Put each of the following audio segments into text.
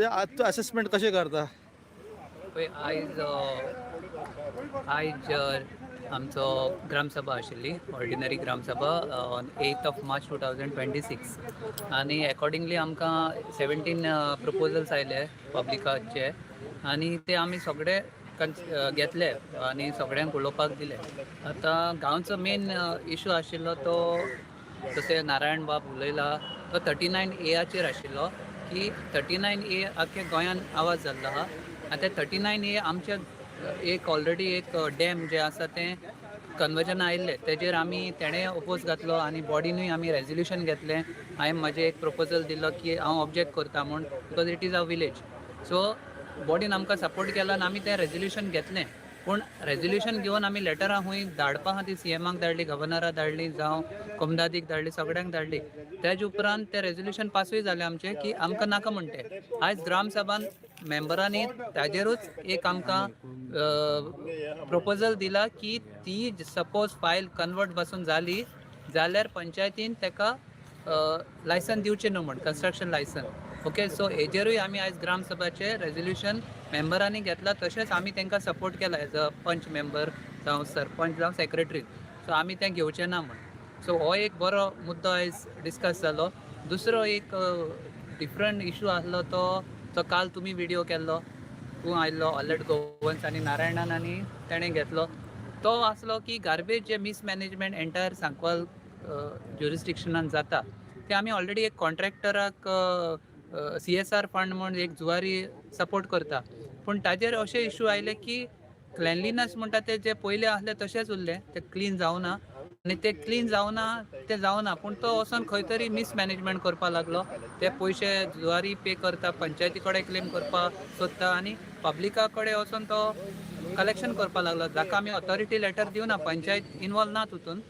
म्हणजे आज तूं असेसमेंट कशें करता? पळय आयज आमचो ग्रामसभा आशिल्ली, ordinary gram sabha on 8th of March 2026 आनी अकॉर्डिंगली आमकां 17 प्रपोजल्स आयले पब्लिकाचे आनी ते आमी सगळे घेतले आनी सगळ्यांक उलोवपाक दिले. आतां गांवचो मेन इशू आशिल्लो तो जशें नारायण बाब उलयला तो 39A आशिल्लो की 39A आख्या गोंयान आवाज जाल्लो आहा आनी ते 39A आमच्या एक ऑलरेडी एक डॅम जे आसा तें कन्वर्जना आयिल्ले तेजेर आमी तेणें ओपोज घातलो आनी बॉडीनूय आमी रेजोल्युशन घेतलें. हांवें म्हाजें एक प्रपोजल दिल्लो की हांव ऑब्जेक्ट करता म्हूण because it is a village. So बॉडीन आमकां सपोर्ट केलो आनी आमी तें रेजोल्युशन घेतलें. पूण रेजोल्युशन घेवन आमी लेटरां खूंय धाडपा आहा ती CMक धाडली, गव्हर्नराक धाडली, जावं कोमदादीक धाडली, सगळ्यांक धाडली. तेज उपरांत तें रेजोल्युशन पासूय जालें आमचें की आमकां नाका म्हण तें. आयज ग्रामसभान मेंबरांनी ताजेरूच एक आमकां प्रपोजल दिला की ती सपोज फायल कन्वर्ट पासून जाली जाल्यार पंचायतीन तेका लायसन दिवचें न्हू म्हण कन्स्ट्रक्शन लायसन. ओके, सो हेजेरूय आमी आयज ग्रामसभाचे रेजोल्युशन मेंबरांनी घेतला. तशेंच आमी तांकां सपोर्ट केला एज अ पंच मेंबर जावं सरपंच जावं सेक्रेटरी. सो आमी तें घेवचें ना म्हण. सो हो एक बरो मुद्दो आयज डिस्कस जालो. दुसरो एक डिफरंट इशू आसलो तो काल तुमी व्हिडिओ केल्लो, तूं आयल्लो ऑलेट गोवन्स आनी नारायणान आनी तेणें घेतलो तो आसलो की गार्बेज जे मिसमॅनेजमेंट एंटायर सांकवाल ज्युरिस्डिक्शनान जाता ते आमी ऑलरेडी एक कॉन्ट्रॅक्टराक CSR फंड म्हूण एक जुवारी सपोर्ट करता. पूण ताजेर अशे इशू आयले की क्लेनलीनस म्हणटा ते जे पयले आसले तशेंच उरले, ते क्लीन जावना आनी ते क्लीन जावना पूण तो वचोन खंय तरी मिसमॅनेजमेंट करपा लागलो. ते पयशे जुवारी पे करता, पंचायती कडेन क्लेम करपा सोदता आनी पब्लिका कडेन वचोन तो कलेक्शन करपा लागलो, जाका आमी ऑथॉरिटी लेटर दिवना, पंचायत इनवॉल्व ना तितून,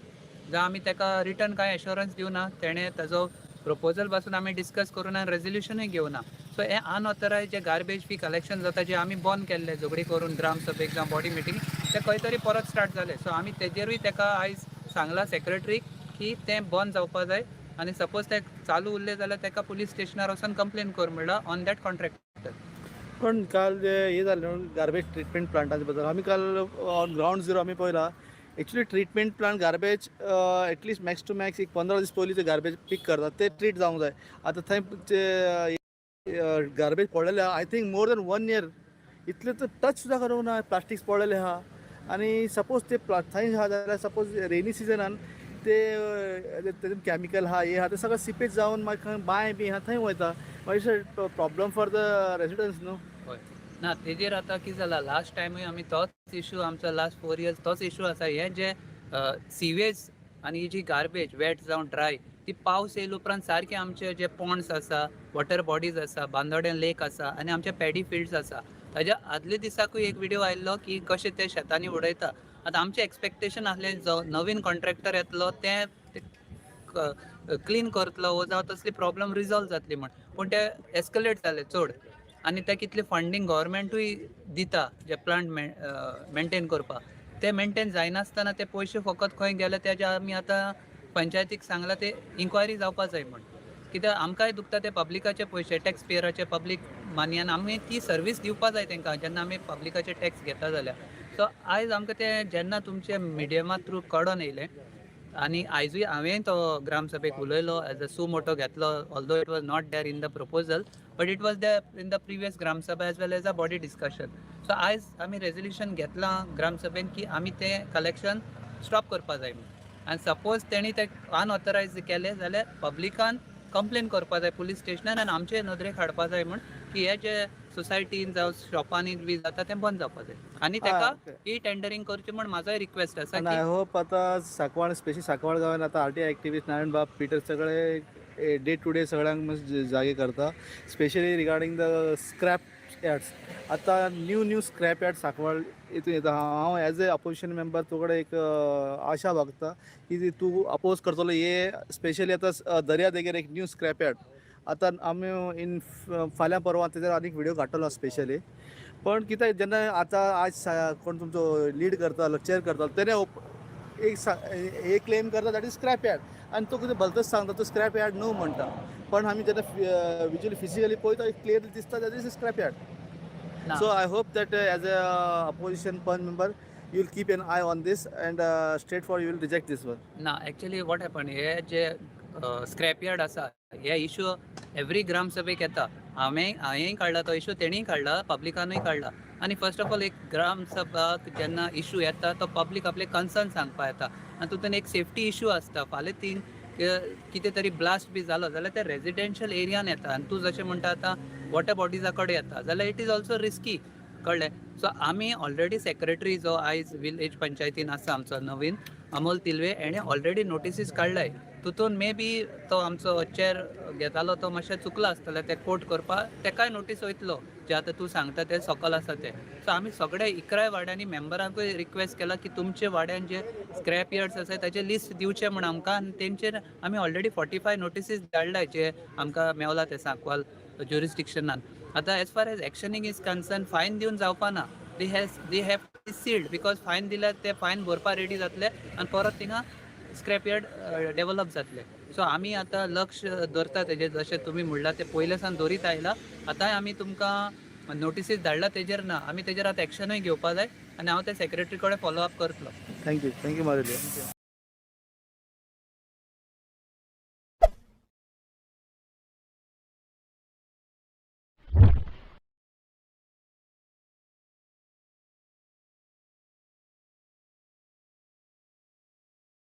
जावं आमी तेका रिटर्न कांय एश्युरन्स दिवना. तेणें ताजो प्रपोजल पासून आमी डिस्कस करून आनी रेजोल्युशनूय घेवना. सो हे अनऑथरायज जे गार्बेज फी कलेक्शन जाता जे आमी बंद केल्ले झगडी करून ग्रामसभेक जावं बॉडी मिटींग ते खंय तरी परत स्टार्ट जाले. सो आमी तेजेरूय तेका आयज सांगला सेक्रेटरीक की तें बंद जावपा जाय आनी सपोज ते चालू उरले जाल्यार तेका पुलीस स्टेशनार वचून कंप्लेन कर म्हणला ऑन दॅट कॉन्ट्रॅक्टर. पण काल जे हे जालें न्हू गार्बेज ट्रिटमेंट प्लांटाचे बद्दल आमी काल ग्राउंड झिरो आमी पळयला. Actually treatment plant garbage at least max to max एक 15 दीस पयलीं ते गार्बेज पीक करतात ते ट्रीट जावंक जाय. आतां थंय ते गार्बेज पडलेले आहा I think more than 1 year इतले तर टच सुद्दां करूंक ना. प्लास्टिक्स पडलेले आहा आनी सपोज ते थंय आहा जाल्यार सपोज रेनी सिजनान ते तेतून कॅमिकल आहा हे आहा ते सगळें सिपेज जावन मागीर बांय बी आहा थंय वयता. मागीर प्रॉब्लम फॉर द रेसिडंट्स न्हू. हय ना तेजेर आतां कितें जालां लास्ट टायमूय आमी तोच इशू आमचो लास्ट 4 years तोच इशू आसा. हे जे सिवेज आनी जी गार्बेज वेट जावं ड्राय ती पावस येयले उपरांत सारके आमचे जे पॉन्ड्स आसा, वॉटर बॉडीज आसा, बांदोडें लेक आसा आनी आमचे पॅडी फिल्ड्स आसा ताज्या आदले दिसाकूय एक व्हिडिओ आयिल्लो की कशे ते शेतांनी उडयता. आतां आमचें एक्सपेक्टेशन आसलें जो नवीन कॉन्ट्रॅक्टर येतलो तें क्लीन करतलो वो जावं तसली प्रॉब्लम रिजॉल्व जातली म्हण, पूण ते एस्कलेट जाले चड आनी ते कितले फंडींग गव्हर्मेंटूय दिता जे प्लांट मेंटेन करपाक ते मेंटेन जायनासतना ते पयशे फकत खंय गेले तेजे आमी आतां पंचायतीक सांगला ते इन्क्वायरी जावपा जाय म्हण. कित्याक आमकांय दुखता ते पब्लिकाचे पयशे टॅक्स पेयराचे पब्लीक मानी आनी आमी ती सर्वीस दिवपा जाय तांकां जेन्ना आमी पब्लिकाचे टॅक्स घेता जाल्यार. सो आयज आमकां ते जेन्ना तुमचे मिडियमा थ्रू कळोन येयलें आनी आयजूय हांवें तो ग्रामसभेक उलयलो एज अ सू मोटो घेतलो although it was not there in the proposal but it was there in the previous gram sabha as well as a body discussion. So आयज आमी रेजोल्युशन घेतलां ग्रामसभेन की आमी तें कलेक्शन स्टॉप करपा जाय म्हणून. आनी सपोज तेणी ते अनऑथरायज केले जाल्यार पब्लिकान कंप्लेन करपा जाय पुलीस स्टेशनार आनी आमचे नदरेक हाडपा जाय म्हण की हे जे सोसायटीन जावं शॉपांनी बी जाता तें बंद जावपा जाय आनी तेका ई टेंडरींग करचें म्हण म्हाजोय रिक्वेस्ट आसा आणि की आय होप आता सांकवाळ स्पेशली सांकवाळ गावात आता RTI ॲक्टिव्हिस्ट नारायण बाब पीटर सगळे डे टू डे सगळ्यांक जागे करता specially regarding the scrap yards. आता न्यू स्क्रॅप यार्ड सांकवाळ हितून येता. हांव एज ए अपोजिशन मेंबर तुकडे एक आशा बागता की तूं अपोज करतलो हे स्पेशली आतां दर्या देगेर एक न्यू स्क्रॅप यार्ड आतां आमी इन फाल्यां परवां तेजेर आनीक व्हिडिओ काडटलो स्पेशली. पण कितें जेन्ना आतां आज कोण तुमचो लीड करतालो चेअर करतालो तेणे एक क्लेम करता दॅट इज स्क्रॅप यार्ड आनी तो कितें भलतंच सांगता तो स्क्रॅप यार्ड न्हू म्हणटा. पण आम्ही जेन्ना विज्युअली फिजिकली पळयता क्लियरली दिसता दॅट इज स्क्रॅप यार्ड. ना So I hope that as a opposition punch member, you will keep an eye on this and straightforward you will reject this one. ना actually what happen हे जे scrap yard आसा हे issue every ग्रामसभेक येता. हांवेंय काडला तो इशू, तेणीय काडला, पब्लिकानूय काडला. आनी फर्स्ट ऑफ ऑल एक ग्रामसभाक जेन्ना इशू येता तो पब्लीक आपले कन्सर्न सांगपा येता आनी तितून एक सेफ्टी इशू आसता. फाल्यां ती कितें तरी ब्लास्ट बी जालो जाल्यार ते रेजिडेन्शियल एरियान येता आनी तूं जशें म्हणटा आतां वॉटर बॉडीजा कडेन येता जाल्यार इट इज ऑल्सो रिस्की. कळ्ळें? सो आमी ऑलरेडी सेक्रेटरी जो आयज विलेज पंचायतीन आसा आमचो नवीन अमोल तिलवे, हेणें ऑलरेडी नोटिसीस काडलाय. तितून मे बी तो आमचो चेअर घेतालो तो मातशें चुकलो आसतलें तें कोट करपाक, तेकाय नोटीस वयतलो जें आतां तूं सांगता तें सकल आसा तें. सो आमी सगळे 11 वाड्यांनी मेंबरांकूय रिक्वेस्ट केला की तुमचे वाड्यान जे स्क्रॅप यार्ड्स आसात ताचें लिस्ट दिवचें म्हण आमकां, आनी तेंचेर आमी ऑलरेडी 45 नोटिसीस धाडलाय जे आमकां मेवला ते सांकवाल ज्युरिस्डिक्शनान. आतां as far as एक्शनींग is concern फायन दिवन जावपा ना. दे हॅव सील्ड बिकॉज फायन दिल्यार ते फायन भरपा रेडी जातले आनी परत थिंगा स्क्रॅप यार्ड डेव्हलप जातले. सो आमी आतां लक्ष दवरता तेजेर, जशें तुमी म्हणलां ते पयले सावन दवरीत आयला. आतांय आमी तुमकां नोटिसीस धाडला तेजेर ना, आमी तेजेर आतां एक्शनूय घेवपा जाय आनी हांव ते सेक्रेटरी कडेन फॉलो अप करतलो. Thank you, Marulia.